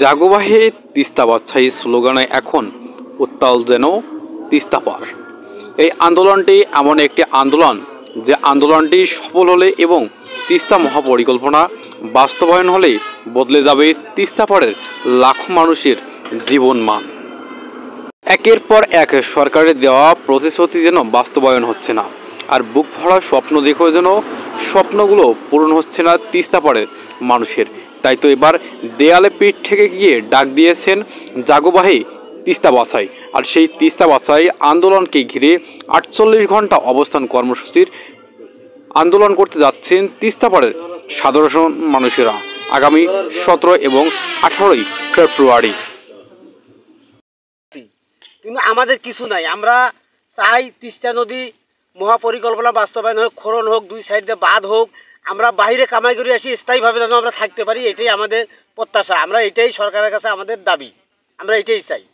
জাগোবাহে তিস্তা বাছাই স্লোগানে এখন উত্তাল যেন তিস্তা পার। এই আন্দোলনটি এমন একটি আন্দোলন যে আন্দোলনটি সফল হলে এবং তিস্তা মহাপরিকল্পনা বাস্তবায়ন হলে বদলে যাবে তিস্তা পাড়ের লাখো মানুষের জীবনমান। একের পর এক সরকারের দেওয়া প্রতিশ্রুতি যেন বাস্তবায়ন হচ্ছে না, আর বুক ভরা স্বপ্ন দেখেও যেন স্বপ্নগুলো পূরণ হচ্ছে না তিস্তা পাড়ের মানুষের। তাই তো এবার দেয়ালে পিঠ থেকে গিয়ে ডাক দিয়েছেন জাগোবাহে তিস্তা বাছাই। আর সেই তিস্তা বাছাই আন্দোলনকে ঘিরে 48 ঘন্টা অবস্থান কর্মসূচির আন্দোলন করতে যাচ্ছেন তিস্তা পাড়ের সাধারণ মানুষেরা আগামী 17 এবং 18 ফেব্রুয়ারি। কিন্তু আমাদের কিছু নাই, আমরা চাই তিস্তা নদী মহাপরিকল্পনা বাস্তবায়ন হোক, খনন হোক, দুই সাইডে বাঁধ হোক, আমরা বাইরে কামাই করে আসি স্থায়ীভাবে যেন আমরা থাকতে পারি, এটাই আমাদের প্রত্যাশা। আমরা এটাই সরকারের কাছে আমাদের দাবি, আমরা এটাই চাই।